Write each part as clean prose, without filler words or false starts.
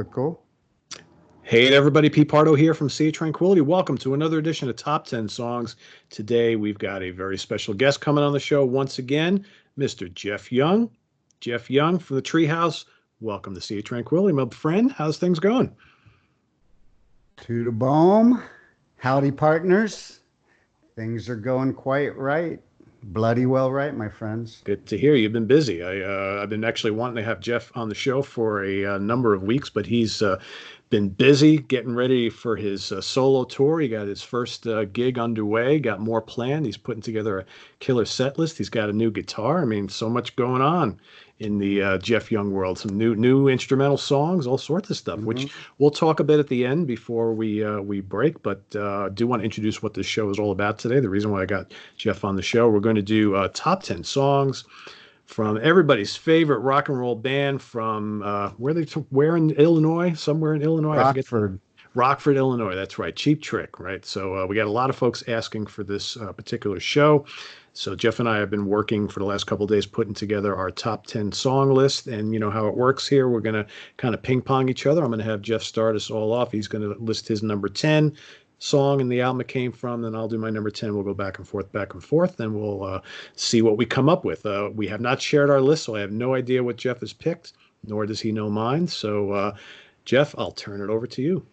Cool. Hey everybody, Pete Pardo here from Sea of Tranquility. Welcome to another edition of Top 10 Songs. Today we've got a very special guest coming on the show once again, Mr. Jeff Young. Jeff Young from the Treehouse. Welcome to Sea of Tranquility, my friend. How's things going? To the bomb. Howdy, partners. Things are going quite right. Bloody well right, my friends. Good to hear. You've been busy. I've been actually wanting to have Jeff on the show for a number of weeks, but he's been busy getting ready for his solo tour. He got his first gig underway, got more planned. He's putting together a killer set list. He's got a new guitar. I mean, so much going on in the Jeff Young world. Some new instrumental songs, all sorts of stuff, which we'll talk a bit at the end before we break. But I do want to introduce what this show is all about today. The reason why I got Jeff on the show, we're going to do top 10 songs from everybody's favorite rock and roll band from where in Illinois? Somewhere in Illinois. I forget. Rockford. Rockford, Illinois. That's right. Cheap Trick, right? So we got a lot of folks asking for this particular show. So Jeff and I have been working for the last couple of days putting together our top 10 song list. And you know how it works here. We're going to kind of ping pong each other. I'm going to have Jeff start us all off. He's going to list his number 10 song and the album it came from. Then I'll do my number 10. We'll go back and forth. Then we'll see what we come up with. We have not shared our list, so I have no idea what Jeff has picked, nor does he know mine. So, Jeff, I'll turn it over to you.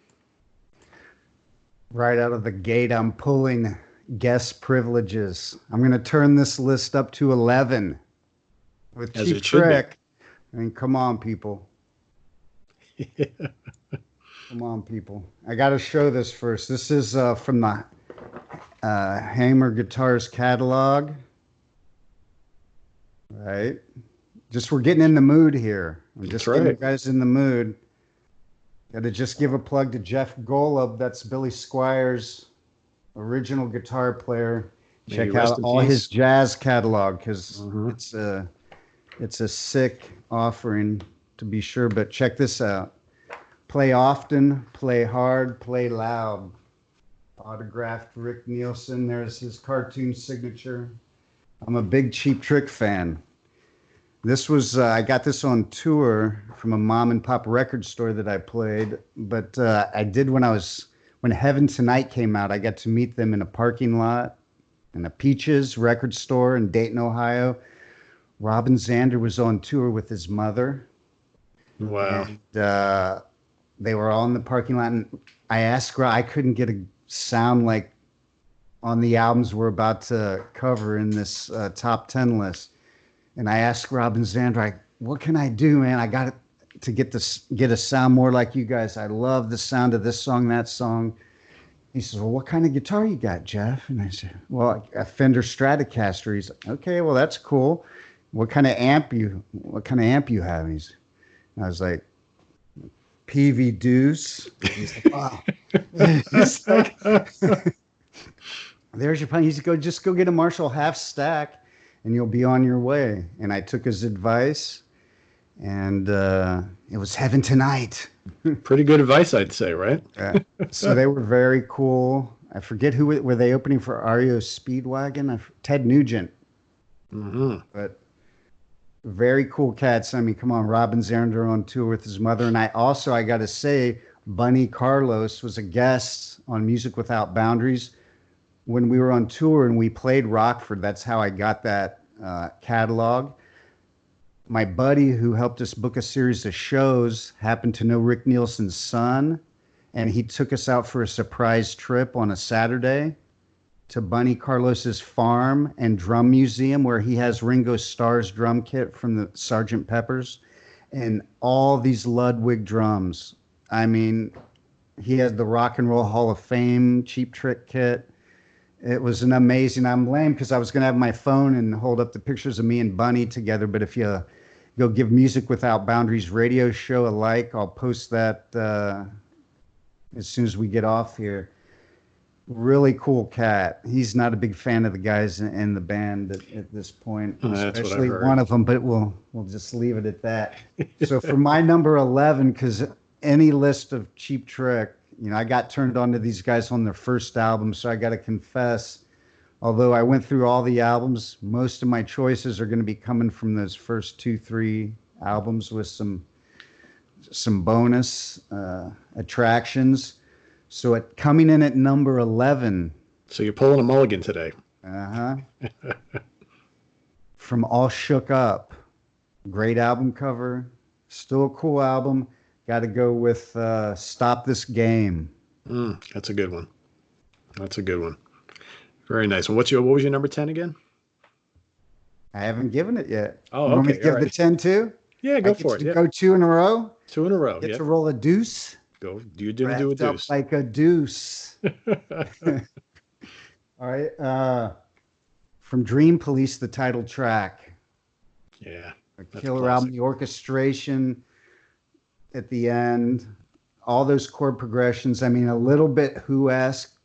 Right out of the gate, I'm pulling guest privileges. I'm going to turn this list up to 11 with Cheap Trick. I mean, come on, people. Come on, people. I got to show this first. This is from the Hamer Guitars catalog. Right. Just we're getting in the mood here. I'm just getting you guys in the mood. Got to just give a plug to Jeff Golub. That's Billy Squire's original guitar player. Check out all his jazz catalog because it's a sick offering to be sure. But check this out. Play often, play hard, play loud. Autographed Rick Nielsen. There's his cartoon signature. I'm a big Cheap Trick fan. This was, I got this on tour from a mom and pop record store that I played, but I did when Heaven Tonight came out, I got to meet them in a parking lot in a Peaches record store in Dayton, Ohio. Robin Zander was on tour with his mother. Wow. And, they were all in the parking lot, and I asked her, I couldn't get a sound like on the albums we're about to cover in this top 10 list. And I asked Robin Zander, what can I do, man? I got to get a sound more like you guys. I love the sound of this song, that song. He says, well, what kind of guitar you got, Jeff? And I said, well, a Fender Stratocaster. He's like, okay, well, that's cool. What kind of amp you have? And I was like, PV Deuce. He's like, wow. He's like, there's your plan. He's go just go get a Marshall half stack and you'll be on your way. And I took his advice and it was Heaven Tonight. Pretty good advice, I'd say, right? So they were very cool. I forget who were they opening for REO Speedwagon? Ted Nugent. But very cool cats. I mean, come on, Robin Zander on tour with his mother. And I got to say, Bunny Carlos was a guest on Music Without Boundaries when we were on tour and we played Rockford. That's how I got that catalog. My buddy who helped us book a series of shows happened to know Rick Nielsen's son, and he took us out for a surprise trip on a Saturday to Bunny Carlos's farm and drum museum where he has Ringo Starr's drum kit from the Sgt. Pepper's and all these Ludwig drums. I mean, he had the Rock and Roll Hall of Fame Cheap Trick kit. It was an amazing, I'm lame because I was going to have my phone and hold up the pictures of me and Bunny together. But if you go give Music Without Boundaries radio show a like, I'll post that as soon as we get off here. Really cool cat. He's not a big fan of the guys in the band at this point, especially one of them, but we'll just leave it at that. So for my number 11, because any list of Cheap Trick, I got turned on to these guys on their first album, so I got to confess, although I went through all the albums, most of my choices are going to be coming from those first 2-3 albums with some some bonus attractions. So coming in at number 11. So you're pulling a mulligan today. Uh-huh. From All Shook Up. Great album cover. Still a cool album. Got to go with Stop This Game. That's a good one. That's a good one. Very nice. And what was your number 10 again? I haven't given it yet. Oh, you want me okay. to give the 10 too? Yeah, go for it. Go 2 in a row? 2 in a row. Get to roll a deuce. Go. You didn't do a deuce. Like a deuce. All right. From Dream Police, the title track. Yeah. A killer album. The orchestration at the end. All those chord progressions. I mean, a little bit Who-esque,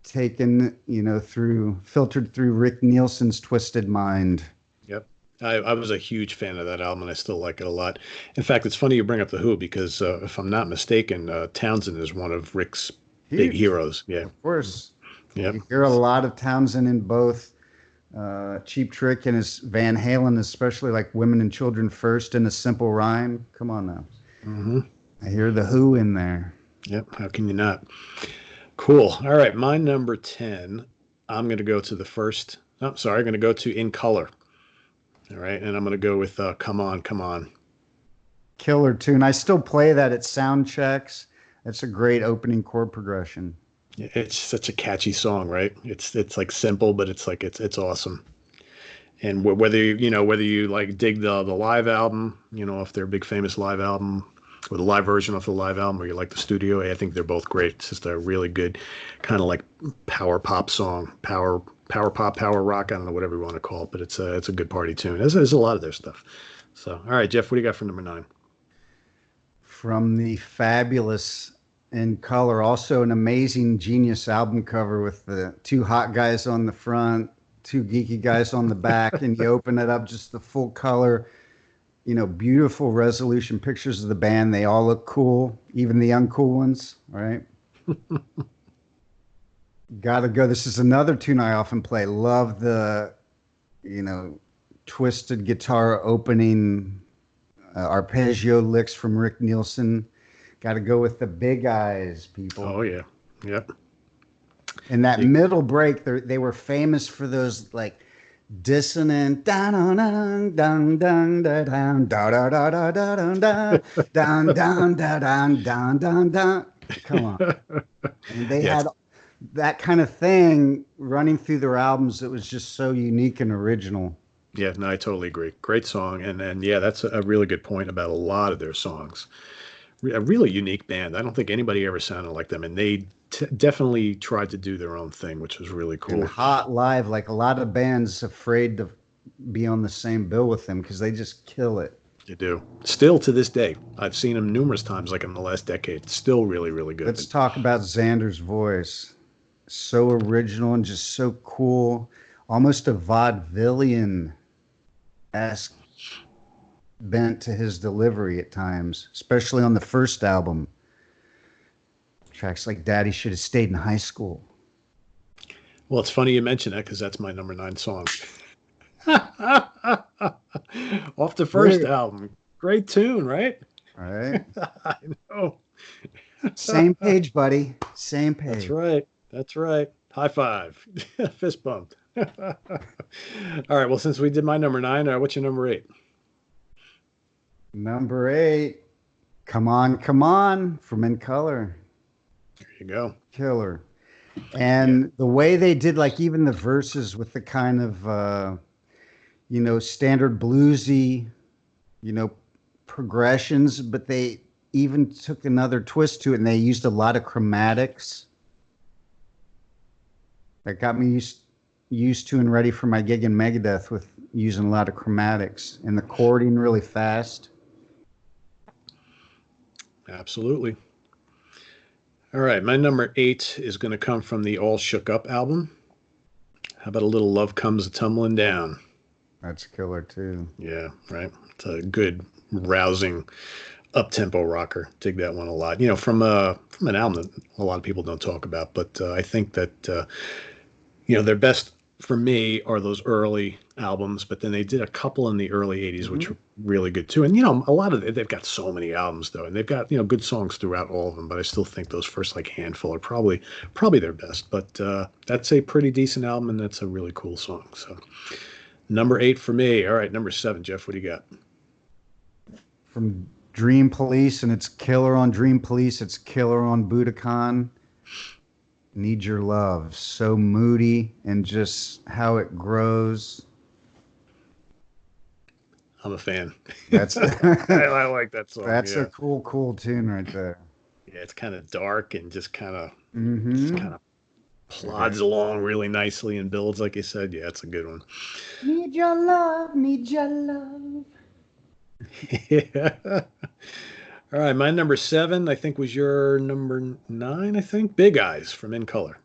taken, filtered through Rick Nielsen's Twisted Mind. Yep. I was a huge fan of that album, and I still like it a lot. In fact, it's funny you bring up The Who, because if I'm not mistaken, Townsend is one of Rick's big heroes. Yeah. Of course. Yep. You hear a lot of Townsend in both Cheap Trick and his Van Halen, especially like Women and Children First and A Simple Rhyme. Come on now. Mm-hmm. I hear The Who in there. Yep. How can you not? Cool. All right. My number 10, I'm going to go to the first. I'm going to go to In Color. All right. And I'm going to go with Come On, Come On. Killer tune. I still play that at sound checks. It's a great opening chord progression. It's such a catchy song, right? It's like simple, but it's awesome. And whether you like dig the live album, if they're a big famous live album, or the live version of the live album, or you like the studio, I think they're both great. It's just a really good kind of like power pop song, power pop, power rock. I don't know, whatever you want to call it, but it's a good party tune. There's a lot of their stuff. So, all right, Jeff, what do you got for number 9? From the fabulous In Color, also an amazing genius album cover with the 2 hot guys on the front, 2 geeky guys on the back, and you open it up, just the full color, beautiful resolution pictures of the band. They all look cool, even the uncool ones, right? Gotta go. This is another tune I often play. Love the, twisted guitar opening, arpeggio licks from Rick Nielsen. Got to go with the Big Eyes, people. Oh, yeah. Yep. And that middle break, they were famous for those, like, dissonant down down down down down down down down down down down down. Come on. And they had that kind of thing running through their albums that was just so unique and original. Yeah, no, I totally agree. Great song. And yeah, that's a really good point about a lot of their songs. A really unique band. I don't think anybody ever sounded like them, and they definitely tried to do their own thing, which was really cool. And hot live, like a lot of bands afraid to be on the same bill with them because they just kill it. You do. Still to this day. I've seen them numerous times, like in the last decade. Still really, really good. Let's talk about Xander's voice. So original and just so cool. Almost a vaudevillian-esque bent to his delivery at times, especially on the first album. Tracks like Daddy Should Have Stayed in High School. Well, it's funny you mention that because that's my number 9 song. Off the first album. Great tune, right? All right. I know. Same page, buddy. Same page. That's right. That's right. High five. Fist bumped. All right. Well, since we did my number 9, what's your number 8? Number 8. Come On, Come On from In Color. There you go. Killer. And the way they did, like, even the verses with the kind of, standard bluesy, progressions, but they even took another twist to it, and they used a lot of chromatics. That got me used to and ready for my gig in Megadeth with using a lot of chromatics and the chording really fast. Absolutely. All right, my number 8 is going to come from the All Shook Up album. How about a little Love Comes a-Tumbling Down? That's killer too. Yeah, right. It's a good, rousing, up-tempo rocker. Dig that one a lot. From an album that a lot of people don't talk about, but I think that their best for me are those early albums, but then they did a couple in the early 80s, which Hmm. were really good too. And, a lot of they've got so many albums though, and they've got, good songs throughout all of them, but I still think those first like handful are probably their best. But that's a pretty decent album, and that's a really cool song. So number 8 for me. All right, number 7, Jeff, what do you got? From Dream Police, and it's killer on Dream Police. It's killer on Budokan. Need Your Love. So moody and just how it grows. I'm a fan. That's I like that song. that's a Yeah. cool tune right there. Yeah, it's kind of dark and just kind of just Mm-hmm. kind of plods along really nicely and builds, like you said. Yeah, it's a good one. Need your love, need your love. Yeah. All right, my number 7, I think, was your number 9, I think. Big Eyes from In Color.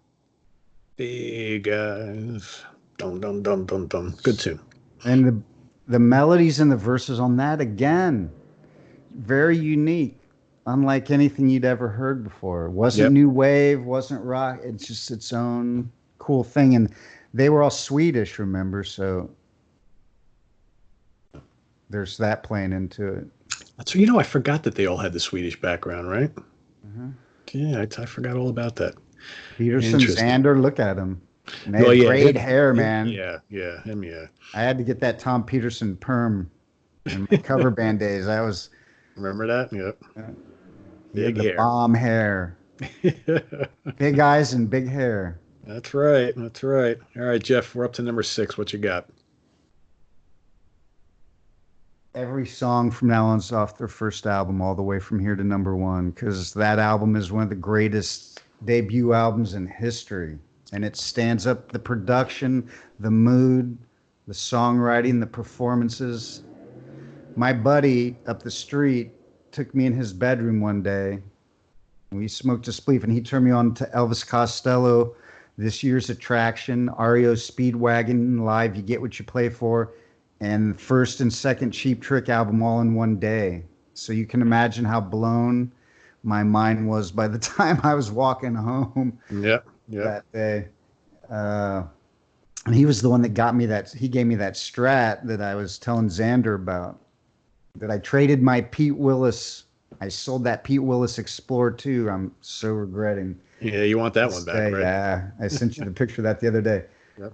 Big Eyes. Dum dum dum dum dum. Good tune. And the melodies and the verses on that again, very unique, unlike anything you'd ever heard before. It wasn't Yep. new wave, wasn't rock. It's just its own cool thing. And they were all Swedish, remember? So there's that playing into it. That's I forgot that they all had the Swedish background, right? Mhm. Yeah, I forgot all about that. Peterson, Interesting. Xander, look at him. And they Well, had yeah, great hair, man. yeah, him, yeah. I had to get that Tom Peterson perm in my cover band days. I was, Remember that? Yep. he had Big the hair. bomb hair, big eyes and big hair. That's right. That's right. All right, Jeff, we're up to number 6. What you got? Every song from now on is off their first album, all the way from here to number one, because that album is one of the greatest debut albums in history. And it stands up the production, the mood, the songwriting, the performances. My buddy up the street took me in his bedroom one day. We smoked a spliff, and he turned me on to Elvis Costello, this year's attraction, REO Speedwagon Live, You Get What You Play For, and first and second Cheap Trick album all in one day. So you can imagine how blown my mind was by the time I was walking home Yep. Yep. that day. Uh, and he was the one that got me that. He gave me that Strat that I was telling Xander about. That I traded my Pete Willis. I sold that Pete Willis Explorer too. I'm so regretting. Yeah, you want that one back, right? Yeah, I sent you the picture of that the other day. Yep.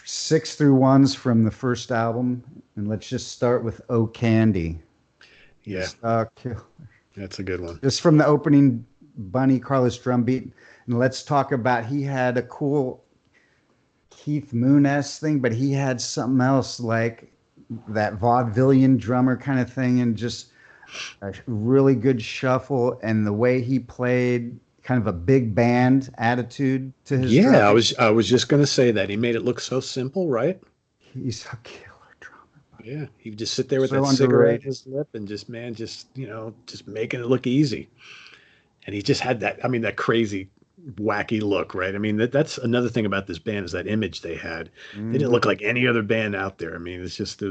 6 through 1s from the first album, and let's just start with "Oh Candy." Yeah, Just, that's a good one. just from the opening Bunny Carlos drum beat, and let's talk about he had a cool Keith Moon-esque thing, but he had something else like that vaudevillian drummer kind of thing, and just a really good shuffle, and the way he played, kind of a big band attitude to his Yeah, drumming. I was just gonna say that. He made it look so simple, right? He's a killer drummer. Yeah, he would just sit there with So that cigarette on underrated. his lip and just, man, just making it look easy. And he just had that, I mean, that crazy, wacky look, right? I mean, that's another thing about this band is that image they had. They didn't Mhm. look like any other band out there. I mean, it was just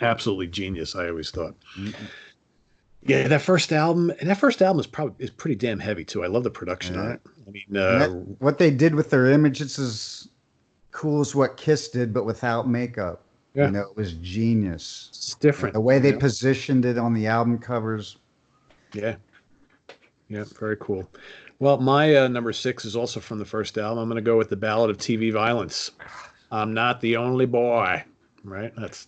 absolutely genius, I always thought. Mhm. Yeah, that first album is pretty damn heavy too. I love the production on Yeah. it. I mean, And that what they did with their image, it's as cool as what Kiss did, but without makeup. yeah, It was genius. it's And different. the way they Yeah, positioned it on the album covers. yeah, yeah, very cool. Well, my number 6 is also from the first album. I'm going to go with the Ballad of TV Violence. I'm not the only boy, right? That's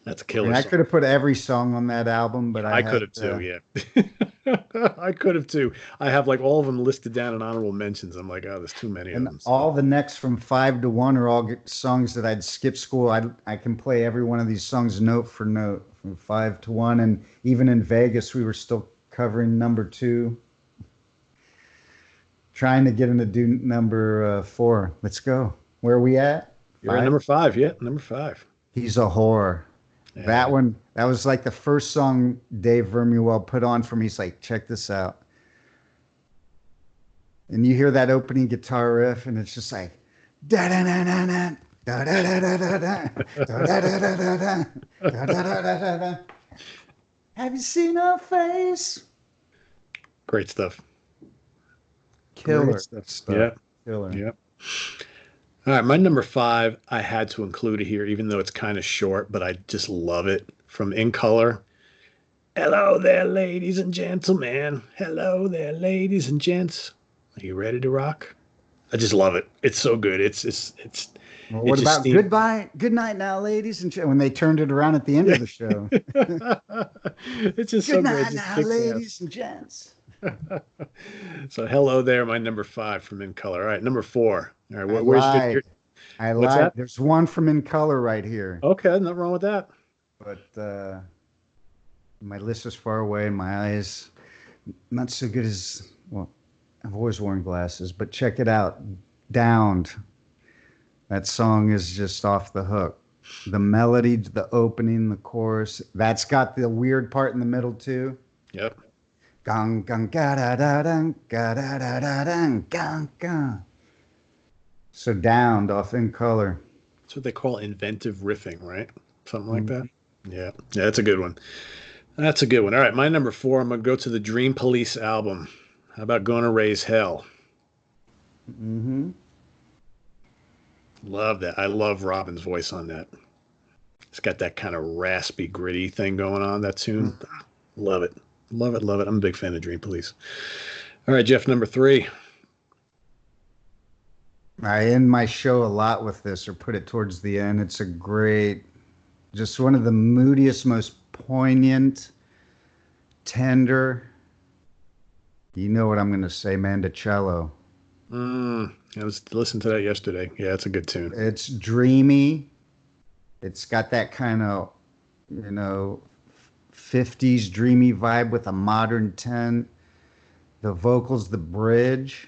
a I mean, killer I song. could have put every song on that album, but I I could had have too, yeah. I could have too. I have like all of them listed down in honorable mentions. I'm like, oh, there's too many of and them. So all the next from 5 to 1 are all songs that I'd skip school. I can play every one of these songs note for note from 5 to 1, and even in Vegas, we were still covering number 2, trying to get him to do number 4. Let's go. Where are we at? you're at 5. number 5, yeah, number 5. He's a whore. That Yeah. one, that was like the first song Dave Vermuel put on for me. He's like, check this out. And you hear that opening guitar riff, and it's just like, da da da da da. Da, da, da, da, da, da. Da, da, da, da, da, da. Da, da, da, da, da, da. Have you seen her face? Great stuff. Killer Great stuff. Yeah. Killer. Yeah. All right, my number five, I had to include it here, even though it's kind of short, but I just love it. From In Color. Hello there, ladies and gentlemen. Hello there, ladies and gents. Are you ready to rock? I just love it. It's so good. Well, It what just about steam. goodbye, good night now, ladies and when they turned it around at the end Yeah. of the show? It's just Good so good. It night just now, kicks ass. ladies and gents. So hello there, my number five from In Color. All right, number four. All right, I where's your lied. I what's lied. that? There's one from In Color right here, Okay, nothing wrong with that. but my list is far away. My eyes not so good as well. I've always worn glasses, but check it out. Downed. That song is just off the hook. The melody, the opening, the chorus. That's got the weird part in the middle too. Yep. Gong gong ga da da dang ga da da da dang gong gong. So downed off In Color. That's what they call inventive riffing, right? Something like that. Mm-hmm. Yeah. Yeah, that's a good one. That's a good one. All right, my number four, I'm gonna go to the Dream Police album. How about Gonna Raise Hell? Mm-hmm. Love that. I love Robin's voice on that. It's got that kind of raspy, gritty thing going on, that tune. Love it. Love it, love it. I'm a big fan of Dream Police. All right, Jeff, number three. I end my show a lot with this, or put it towards the end. It's a great, just one of the moodiest, most poignant, tender. You know what I'm going to say, Mandocello. I was listening to that yesterday. Yeah, it's a good tune. It's dreamy. It's got that kind of, you know, 50s dreamy vibe with a modern tint. The vocals, the bridge.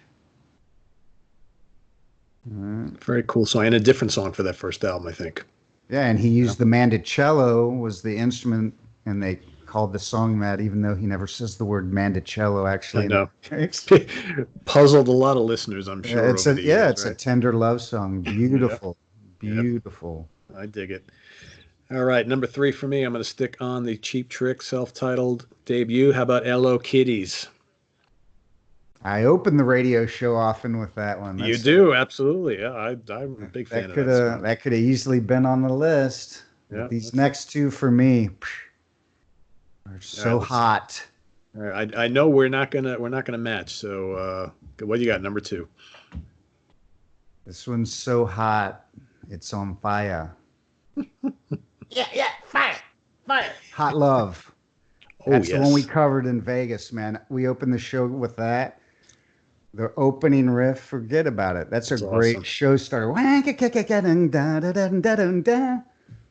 Very cool song. And a different song for that first album, I think. Yeah, and he used the mandocello was the instrument, and they called the song that, even though he never says the word mandocello I actually in the know. lyrics. Puzzled a lot of listeners, I'm sure, over the years, It's a right? tender love song. Yep. Beautiful, Yep. beautiful. I dig it. All right, number three for me, I'm going to stick on the Cheap Trick self-titled debut. How about Hello Kitties? I open the radio show often with that one. You do, absolutely. Yeah, I'm a big fan of that song. That could have easily been on the list. But Yeah, these next two for me are all right. so hot. All right, I know we're not gonna match. So, what do you got? Number two. This one's so hot, it's on fire. Yeah, fire, fire. Hot Love. Oh That's the one we yes, covered in Vegas, man. We opened the show with that. The opening riff, forget about it. That's a that's great awesome. show starter.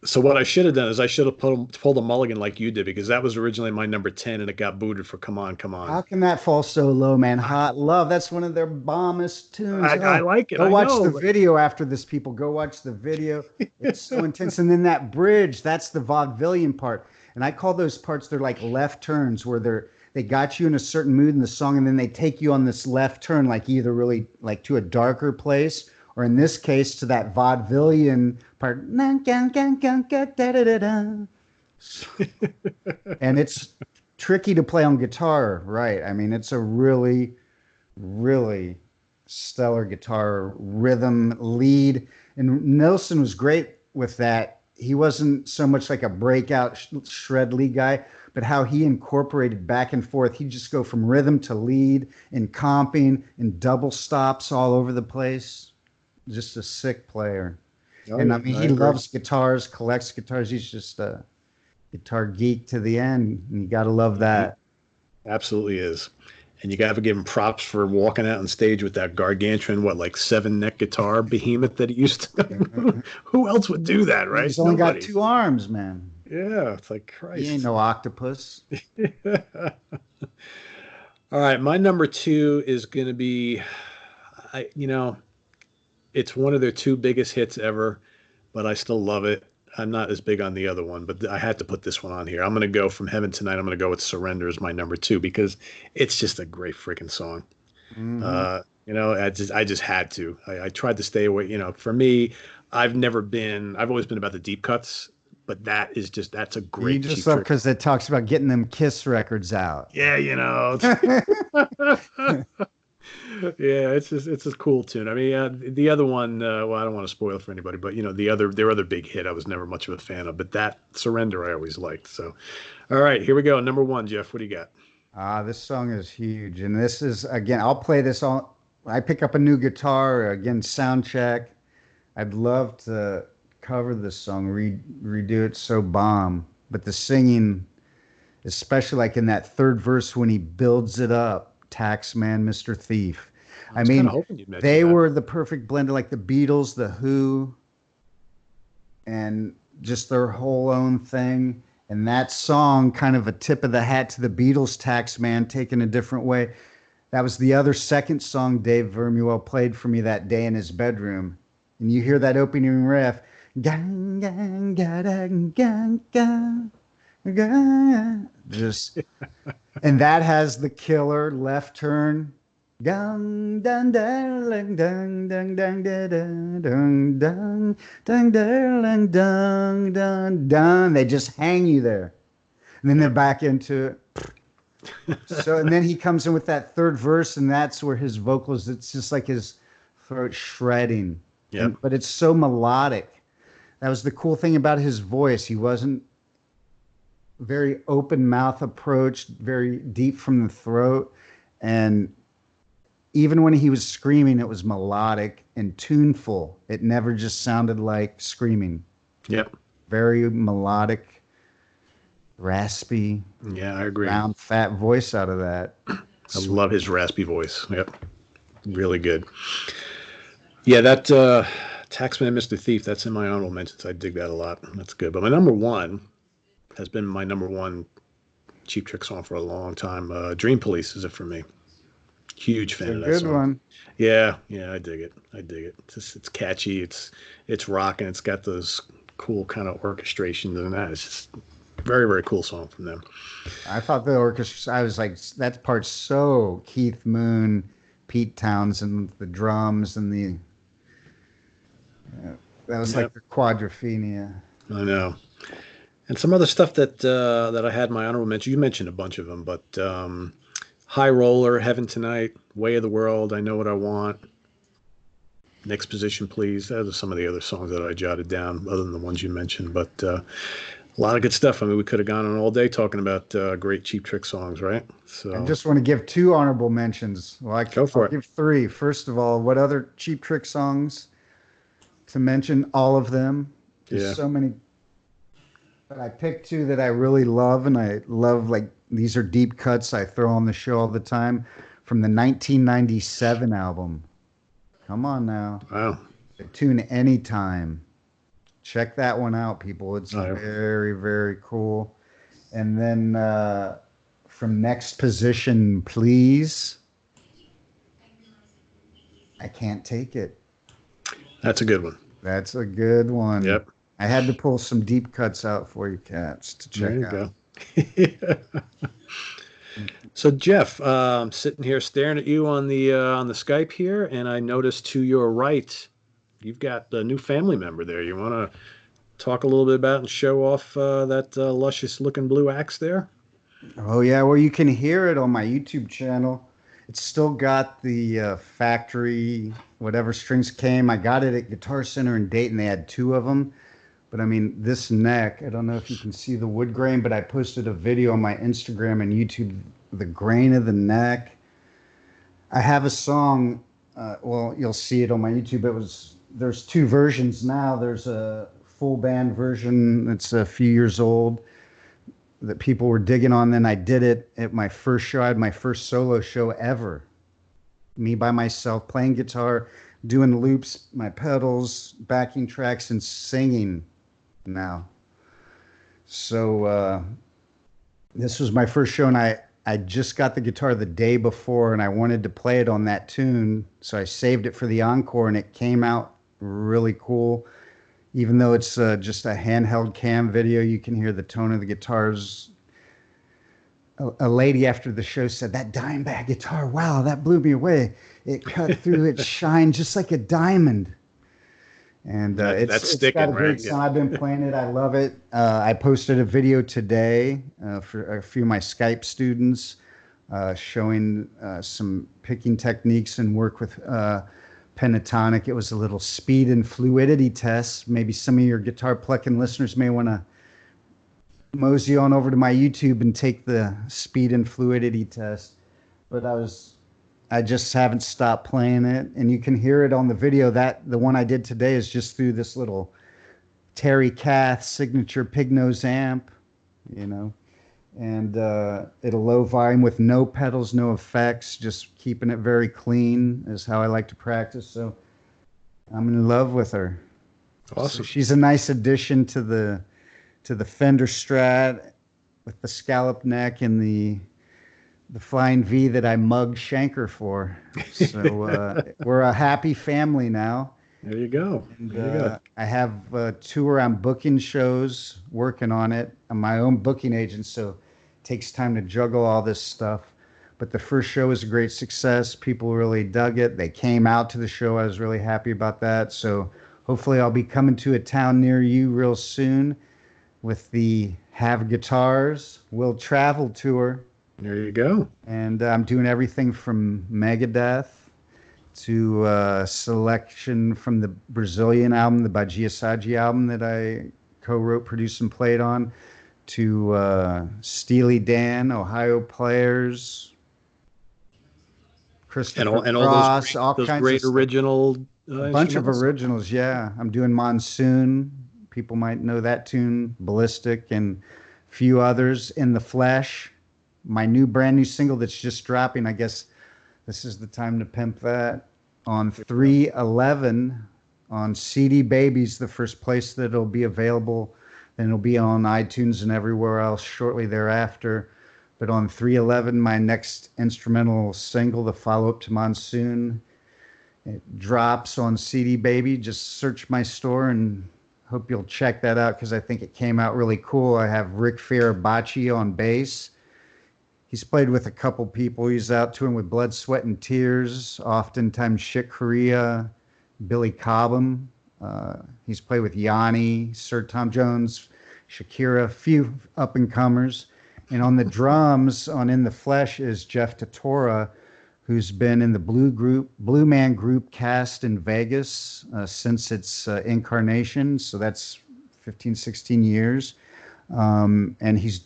So what I should have done is I should have pulled a mulligan like you did because that was originally my number 10 and it got booted for Come On, Come On. How can that fall so low, man? Hot Love. That's one of their bombest tunes. I Oh, like it. go I watch know. the video after this, people. Go watch the video. It's so intense. And then that bridge, that's the vaudevillian part. And I call those parts, they're like left turns where they got you in a certain mood in the song and then they take you on this left turn, like either really like to a darker place, or in this case to that vaudevillian part. And it's tricky to play on guitar, right? I mean, it's a really, really stellar guitar rhythm lead. And Nilsson was great with that. He wasn't so much like a breakout shred lead guy, but how he incorporated back and forth. He'd just go from rhythm to lead and comping and double stops all over the place. Just a sick player. Oh, And yeah, I mean, I he agree. loves guitars, collects guitars. He's just a guitar geek to the end. And you got to love that. Absolutely is. And you got to give him props for walking out on stage with that gargantuan, like 7-neck guitar behemoth that he used to. Who else would do that, right? He's only got Nobody. 2 arms, man. Yeah, it's like He ain't Christ. no octopus. All right, my number two is going to be, it's one of their two biggest hits ever, but I still love it. I'm not as big on the other one, but I had to put this one on here. I'm going to go from Heaven Tonight. I'm going to go with Surrender as my number two because it's just a great freaking song. Hmm. I just had to. I tried to stay away. For me, I've always been about the deep cuts, but that's a You great just Cheap love Trick. because it talks about getting them Kiss records out. Yeah, Yeah, it's a cool tune. I mean, the other one, well, I don't want to spoil it for anybody, but their other big hit, I was never much of a fan of, but that Surrender I always liked. So, all right, here we go. Number one, Jeff, what do you got? This song is huge, and this is again. I'll play this all. I pick up a new guitar again. Sound check. I'd love to cover this song, redo it so bomb. But the singing, especially like in that third verse when he builds it up, Tax Man, Mr. Thief. I I was kind of mean, hoping you'd mention they that. were the perfect blend of like the Beatles, the Who, and just their whole own thing. And that song, kind of a tip of the hat to the Beatles, Tax Man, taken a different way. That was the other second song Dave Vermuel played for me that day in his bedroom. And you hear that opening riff. Gang, gang, gang, gang, gang, gang. Just, and that has the killer left turn. Dung, dun, dun, dun, dun, dun, dun, dun, dun, dun, dun, dun, dun, dun, dun. They just hang you there. And then they're back into it. So, and then he comes in with that third verse, and that's where his vocals, it's just like his throat shredding. Yep. But it's so melodic. That was the cool thing about his voice. He wasn't very open mouth approach, very deep from the throat. And even when he was screaming, it was melodic and tuneful. It never just sounded like screaming. Yep. Very melodic, raspy, Yeah, I agree. round, fat voice out of that. I love his raspy voice. Yep. Really good. Yeah, that Taxman Mr. Thief, that's in my honorable mentions. I dig that a lot. That's good. But my number one has been my number one Cheap Trick song for a long time. Dream Police is it for me. Huge fan of that Good song. one. Yeah, I dig it. I dig it. It's catchy. It's rocking. It's got those cool kind of orchestrations and that. It's just very, very cool song from them. I thought the orchestra, I was like, that part's so Keith Moon, Pete Townsend, the drums and that was like the quadrophenia. I know. And some other stuff that I had in my honorable mention. You mentioned a bunch of them, but High Roller, Heaven Tonight, Way of the World, I Know What I Want, Next Position Please. Those are some of the other songs that I jotted down, other than the ones you mentioned. But a lot of good stuff. I mean, we could have gone on all day talking about great Cheap Trick songs, right? So I just want to give two honorable mentions. Well, Go for it. Give three. First of all, what other Cheap Trick songs to mention? All of them. There's so many. But I picked two that I really love, and I love, like, these are deep cuts I throw on the show all the time from the 1997 album. Come on now. Wow. The tune Anytime. Check that one out, people. It's very, very cool. And then from Next Position, Please. I Can't Take It. That's a good one. That's a good one. Yep. I had to pull some deep cuts out for you cats to check out. Go. So Jeff, I'm sitting here staring at you on the Skype here, and I noticed to your right, you've got a new family member there. You want to talk a little bit about and show off that luscious looking blue axe there? Oh yeah, well you can hear it on my YouTube channel. It's still got the factory whatever strings came. I got it at Guitar Center in Dayton. They had two of them. But I mean, this neck, I don't know if you can see the wood grain, but I posted a video on my Instagram and YouTube, the grain of the neck. I have a song, well, you'll see it on my YouTube. There's two versions now. There's a full band version that's a few years old that people were digging on. Then I did it at my first show. I had my first solo show ever. Me by myself, playing guitar, doing loops, my pedals, backing tracks, and singing now. So this was my first show, and I just got the guitar the day before, and I wanted to play it on that tune, so I saved it for the encore, and it came out really cool. Even though it's just a handheld cam video, you can hear the tone of the guitars. A lady after the show said, "That dime bag guitar, wow, that blew me away. It cut through, it shined just like a diamond." And it's got a great sound. I've been playing it. I love it. I posted a video today for a few of my Skype students showing some picking techniques and work with pentatonic. It was a little speed and fluidity test. Maybe some of your guitar plucking listeners may want to mosey on over to my YouTube and take the speed and fluidity test. But I just haven't stopped playing it, and you can hear it on the video. That the one I did today is just through this little Terry Kath signature pig nose amp, you know, and at a low volume with no pedals, no effects, just keeping it very clean is how I like to practice. So I'm in love with her. Awesome. So she's a nice addition to the Fender Strat with the scallop neck and the Flying V that I mugged Shanker for. So we're a happy family now. There you go. And there you go. I have a tour. I'm booking shows, working on it. I'm my own booking agent, so it takes time to juggle all this stuff. But the first show was a great success. People really dug it. They came out to the show. I was really happy about that. So hopefully I'll be coming to a town near you real soon with the Have Guitars Will Travel tour. There you go. And I'm doing everything from Megadeth to selection from the Brazilian album, the Badia Sagi album that I co-wrote, produced, and played on, to Steely Dan, Ohio Players, Christopher and Cross, all those kinds great of original a bunch of originals. Yeah, I'm doing Monsoon. People might know that tune, Ballistic, and a few others. In the Flesh, my brand new single that's just dropping. I guess this is the time to pimp that. On 3/11 on CD Babies, the first place that it'll be available. Then it'll be on iTunes and everywhere else shortly thereafter. But on 3/11, my next instrumental single, the follow-up to Monsoon, it drops on CD Baby. Just search my store and hope you'll check that out because I think it came out really cool. I have Rick Farabaci on bass. He's played with a couple people. He's out touring with Blood, Sweat, and Tears, oftentimes Chick Corea, Billy Cobham. He's played with Yanni, Sir Tom Jones, Shakira, a few up-and-comers. And on the drums, on In the Flesh, is Jeff Totora, who's been in the Blue Man Group cast in Vegas since its incarnation. So that's 15, 16 years. And he's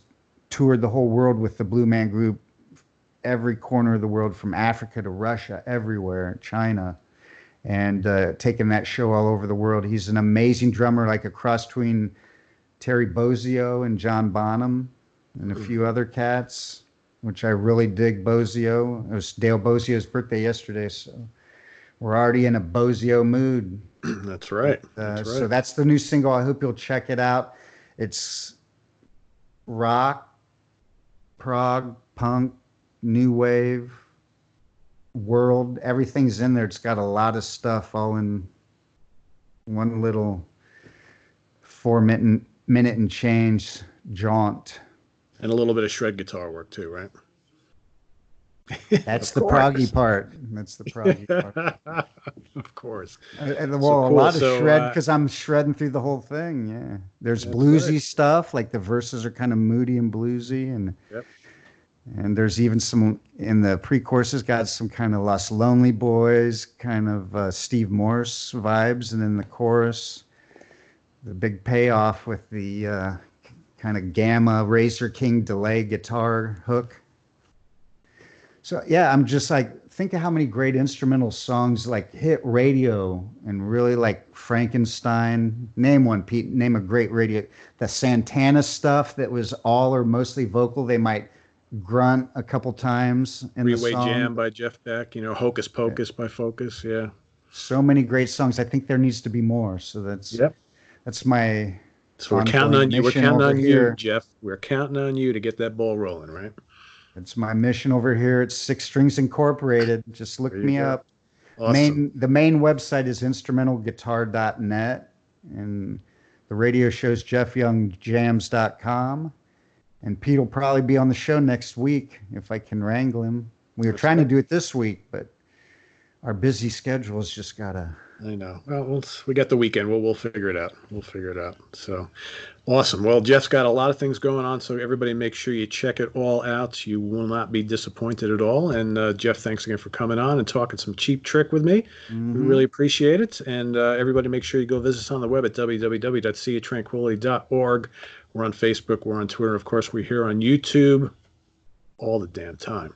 toured the whole world with the Blue Man Group, every corner of the world, from Africa to Russia, everywhere, China, and taking that show all over the world. He's an amazing drummer, like a cross between Terry Bozzio and John Bonham and a few other cats, which I really dig Bozzio. It was Dale Bozzio's birthday yesterday, so we're already in a Bozzio mood. That's right. So that's the new single. I hope you'll check it out. It's rock, prog, punk, new wave, world. Everything's in there. It's got a lot of stuff all in one little 4-minute and change jaunt. And a little bit of shred guitar work too, right? That's the proggy part. That's the proggy part. Of course. And So a cool. lot of So, shred because I'm shredding through the whole thing. Yeah, there's That's bluesy right. stuff, like the verses are kind of moody and bluesy, and Yep. and there's even some in the pre-choruses got some kind of Lost Lonely Boys, kind of Steve Morse vibes, and then the chorus, the big payoff with the kind of gamma Razor King delay guitar hook. So yeah, I'm just like, think of how many great instrumental songs like hit radio and really like Frankenstein. Name one, Pete. Name a great radio. The Santana stuff that was all or mostly vocal. They might grunt a couple times in the Three-Way song. Jam by Jeff Beck, Hocus Pocus by Focus, yeah. So many great songs. I think there needs to be more. So that's my So we're counting on you. We're mission counting over on here. you, Jeff. We're counting on you to get that ball rolling, right? It's my mission over here. It's Six Strings Incorporated. Just look There you me go. up. Awesome. The main website is instrumentalguitar.net, and the radio show's jeffyoungjams.com. And Pete will probably be on the show next week if I can wrangle him. We were trying to do it this week, but our busy schedules just gotta. I know. Well, we got the weekend. We'll figure it out. We'll figure it out. So awesome. Well, Jeff's got a lot of things going on, so everybody make sure you check it all out. You will not be disappointed at all. And Jeff, thanks again for coming on and talking some Cheap Trick with me. We really appreciate it. And everybody make sure you go visit us on the web at www.seatranquility.org. We're on Facebook. We're on Twitter. Of course, we're here on YouTube all the damn time.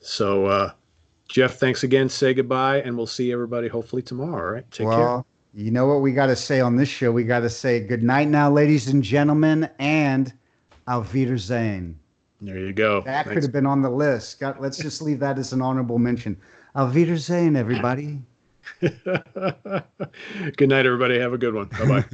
So, Jeff, thanks again. Say goodbye, and we'll see everybody hopefully tomorrow. All right. Take care. Well, you know what we got to say on this show? We got to say good night now, ladies and gentlemen, and auf Wiedersehen. There you go. That could have been on the list. Let's just leave that as an honorable mention. Auf Wiedersehen, everybody. Good night, everybody. Have a good one. Bye-bye.